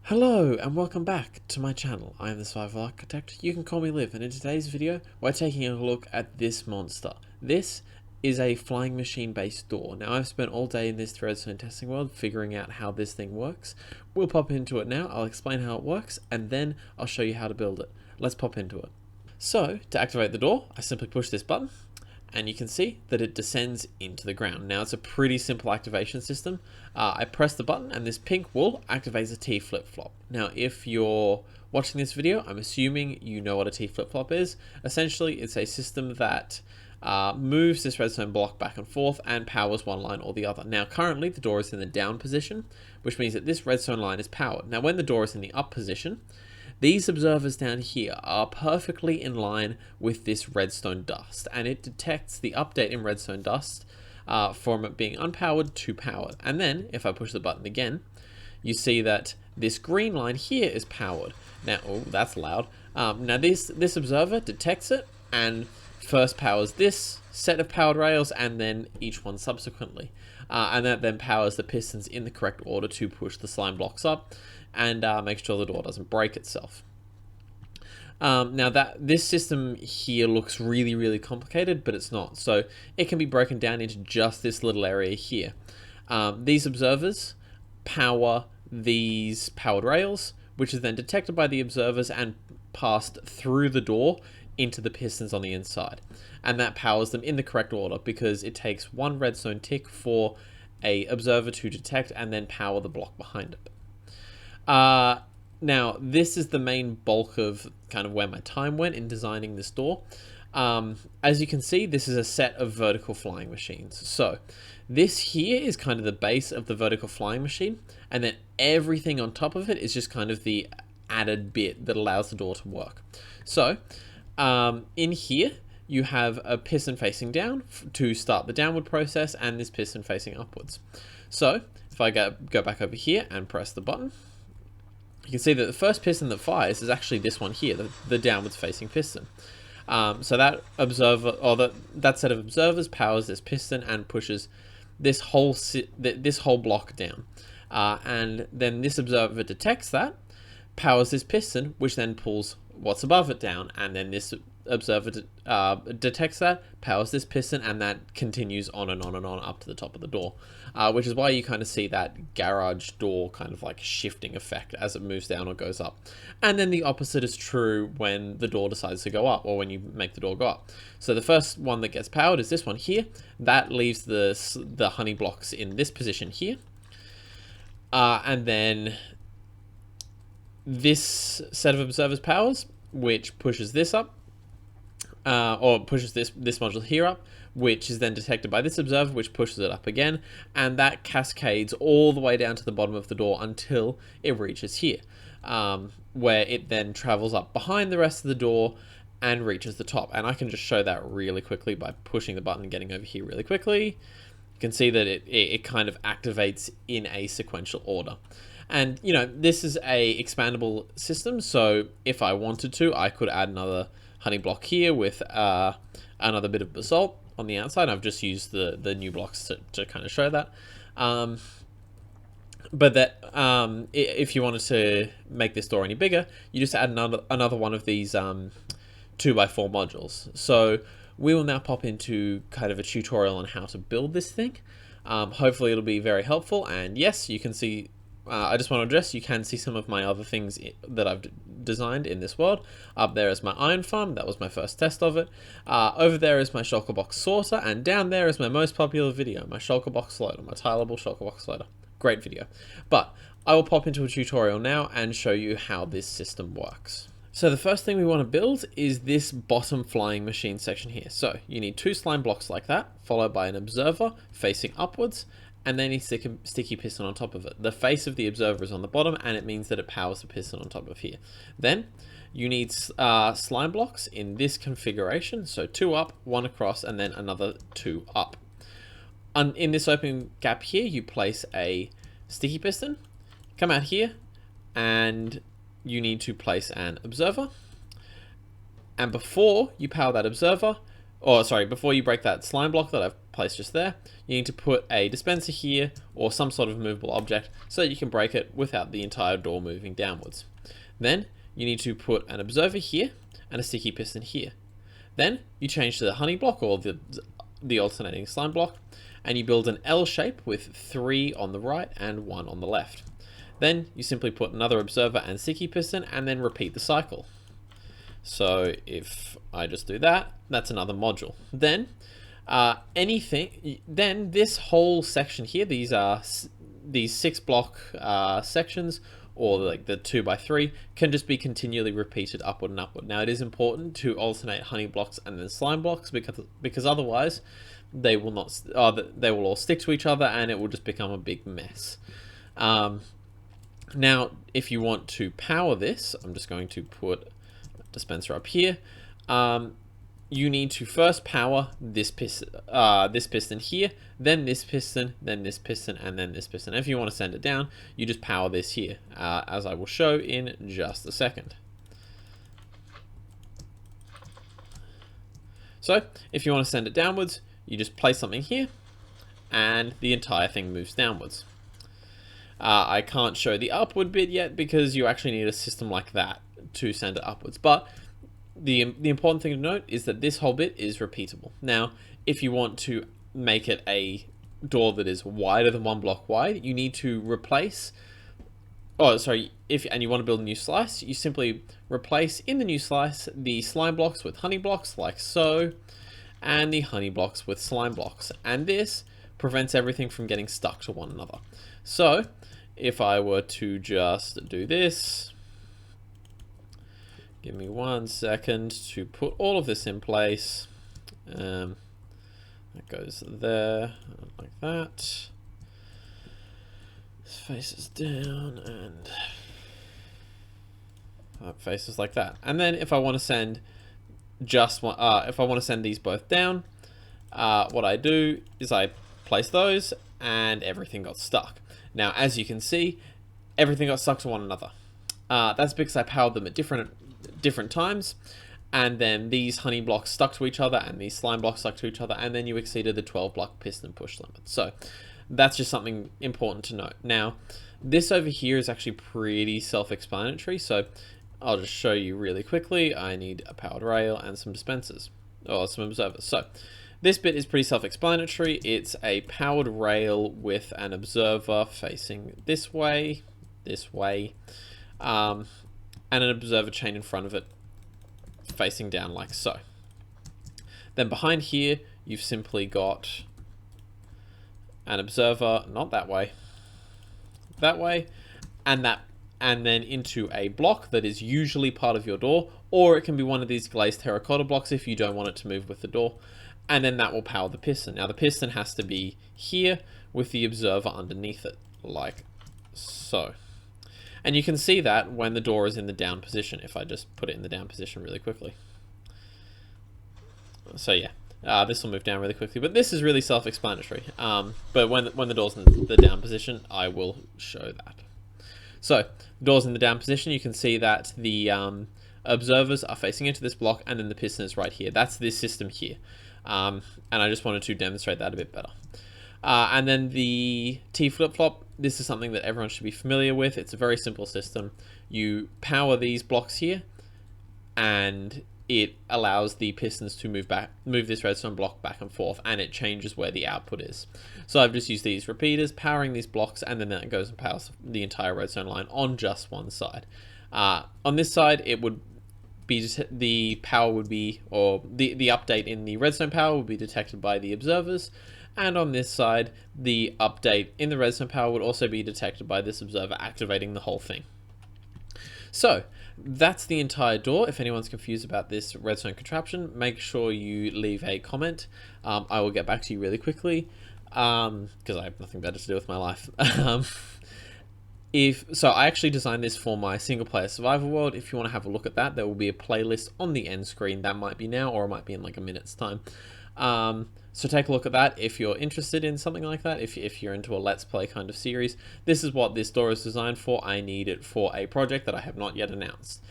Hello and welcome back to my channel. I am the Survival Architect. You can call me Liv, and in today's video we're taking a look at this monster. This is a flying machine based door. Now I've spent all day in this redstone testing world figuring out how this thing works. We'll pop into it now, I'll explain how it works, and then I'll show you how to build it. Let's pop into it. So to activate the door, I simply push this button, and you can see that it descends into the ground. Now it's a pretty simple activation system. I press the button and this pink wool activates a T flip-flop. Now if you're watching this video, I'm assuming you know what a T flip-flop is. Essentially it's a system that moves this redstone block back and forth and powers one line or the other. Now currently the door is in the down position, which means that this redstone line is powered. Now when the door is in the up position, these observers down here are perfectly in line with this redstone dust, and it detects the update in redstone dust from it being unpowered to powered. And then if I push the button again, you see that this green line here is powered. Now, oh, that's loud. Now this observer detects it and first powers this set of powered rails and then each one subsequently. And that then powers the pistons in the correct order to push the slime blocks up and make sure the door doesn't break itself. Now this system here looks really complicated, but it's not. So it can be broken down into just this little area here. These observers power these powered rails, which is then detected by the observers and passed through the door into the pistons on the inside. And that powers them in the correct order because it takes one redstone tick for a observer to detect and then power the block behind it. Now this is the main bulk of kind of where my time went in designing this door. As you can see, this is a set of vertical flying machines. So this here is kind of the base of the vertical flying machine, and then everything on top of it is just kind of the added bit that allows the door to work. So in here you have a piston facing down to start the downward process and this piston facing upwards. So if I go back over here and press the button, you can see that the first piston that fires is actually this one here, the downwards facing piston. So that observer, or that set of observers, powers this piston and pushes this whole block down. And then this observer detects that, powers this piston, which then pulls what's above it down, and then this observer detects that, powers this piston, and that continues on and on and on up to the top of the door, which is why you kind of see that garage door kind of like shifting effect as it moves down or goes up. And then the opposite is true when the door decides to go up, or when you make the door go up. So the first one that gets powered is this one here. That leaves the honey blocks in this position here, and then this set of observers powers, which pushes this up, or pushes this module here up, which is then detected by this observer, which pushes it up again, and that cascades all the way down to the bottom of the door until it reaches here, where it then travels up behind the rest of the door and reaches the top. And I can just show that really quickly by pushing the button and getting over here really quickly. You can see that it kind of activates in a sequential order. And, you know, this is a expandable system, so if I wanted to, I could add another honey block here with another bit of basalt on the outside. I've just used the new blocks to kind of show that. But that if you wanted to make this door any bigger, you just add another one of these 2x4 modules. So we will now pop into kind of a tutorial on how to build this thing. Hopefully it'll be very helpful, and yes, you can see I just want to address, you can see some of my other things that I've designed in this world. Up there is my iron farm, that was my first test of it. Over there is my shulker box sorter, and down there is my most popular video, my shulker box loader, my tileable shulker box loader. Great video. But I will pop into a tutorial now and show you how this system works. So the first thing we want to build is this bottom flying machine section here. So you need 2 slime blocks like that, followed by an observer facing upwards, and then a sticky piston on top of it. The face of the observer is on the bottom, and it means that it powers the piston on top of here. Then you need slime blocks in this configuration, so 2 up, 1 across, and then another 2 up. In this open gap here, you place a sticky piston, come out here, and you need to place an observer. And before you power that observer, or sorry, before you break that slime block that I've placed just there, you need to put a dispenser here or some sort of movable object so that you can break it without the entire door moving downwards. Then you need to put an observer here and a sticky piston here. Then you change to the honey block or the alternating slime block, and you build an L shape with 3 on the right and 1 on the left. Then you simply put another observer and sticky piston and then repeat the cycle. So if I just do that, that's another module. Then then this whole section here, these 6 block sections, or like the 2x3, can just be continually repeated upward and upward. Now it is important to alternate honey blocks and then slime blocks because otherwise they will not they will all stick to each other and it will just become a big mess. Now if you want to power this, I'm just going to put a dispenser up here. You need to first power this piston here, then this piston, then this piston, and then this piston. If you want to send it down, you just power this here, as I will show in just a second. So if you want to send it downwards, you just place something here, and the entire thing moves downwards. I can't show the upward bit yet because you actually need a system like that to send it upwards, but the important thing to note is that this whole bit is repeatable. Now, if you want to make it a door that is wider than 1 block wide, you need to replace, and you want to build a new slice, you simply replace in the new slice the slime blocks with honey blocks like so, and the honey blocks with slime blocks. And this prevents everything from getting stuck to one another. So if I were to just do this, give me 1 second to put all of this in place. That goes there, like that. This faces down, and that faces like that. And then if I want to send just one, if I want to send these both down, what I do is I place those, and everything got stuck. Now, as you can see, everything got stuck to one another. That's because I powered them at different times, and then these honey blocks stuck to each other and these slime blocks stuck to each other, and then you exceeded the 12 block piston push limit. So that's just something important to note. Now this over here is actually pretty self-explanatory, so I'll just show you really quickly. I need a powered rail and some dispensers, or some observers. So this bit is pretty self-explanatory. It's a powered rail with an observer facing this way, and an observer chain in front of it facing down like so. Then behind here, you've simply got an observer, not that way, and then into a block that is usually part of your door, or it can be one of these glazed terracotta blocks if you don't want it to move with the door, and then that will power the piston. Now the piston has to be here with the observer underneath it, like so. And you can see that when the door is in the down position, if I just put it in the down position really quickly. So yeah, this will move down really quickly, but this is really self-explanatory. But when the door's in the down position, I will show that. So the door's in the down position, you can see that the observers are facing into this block, and then the piston is right here. That's this system here. And I just wanted to demonstrate that a bit better. And then the T flip-flop, this is something that everyone should be familiar with. It's a very simple system. You power these blocks here, and it allows the pistons to move this redstone block back and forth, and it changes where the output is. So I've just used these repeaters, powering these blocks, and then that goes and powers the entire redstone line on just one side. On this side, it would be the power would be, or the update in the redstone power would be detected by the observers. And on this side, the update in the redstone power would also be detected by this observer activating the whole thing. So that's the entire door. If anyone's confused about this redstone contraption, make sure you leave a comment. I will get back to you really quickly because I have nothing better to do with my life. So I actually designed this for my single player survival world. If you want to have a look at that, there will be a playlist on the end screen. That might be now, or it might be in like a minute's time. So take a look at that if you're interested in something like that. If you're into a Let's Play kind of series, this is what this door is designed for. I need it for a project that I have not yet announced.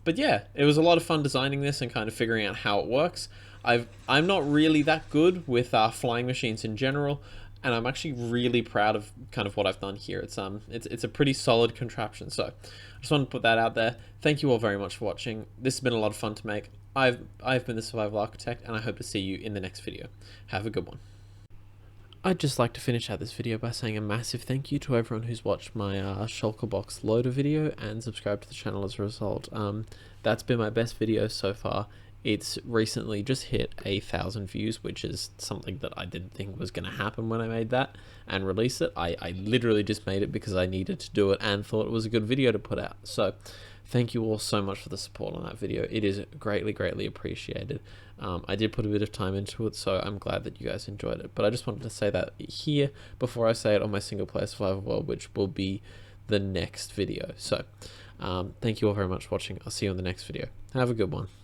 But yeah, it was a lot of fun designing this and kind of figuring out how it works. I'm not really that good with flying machines in general, and I'm actually really proud of kind of what I've done here. It's a pretty solid contraption. So I just want to put that out there. Thank you all very much for watching. This has been a lot of fun to make. I've been the Survival Architect, and I hope to see you in the next video. Have a good one. I'd just like to finish out this video by saying a massive thank you to everyone who's watched my shulker box loader video and subscribed to the channel as a result. That's been my best video so far. It's recently just hit 1,000 views, which is something that I didn't think was going to happen when I made that and released it. I literally just made it because I needed to do it and thought it was a good video to put out. So thank you all so much for the support on that video. It is greatly appreciated. I did put a bit of time into it, so I'm glad that you guys enjoyed it. But I just wanted to say that here before I say it on my single player survival world, which will be the next video. So thank you all very much for watching. I'll see you on the next video. Have a good one.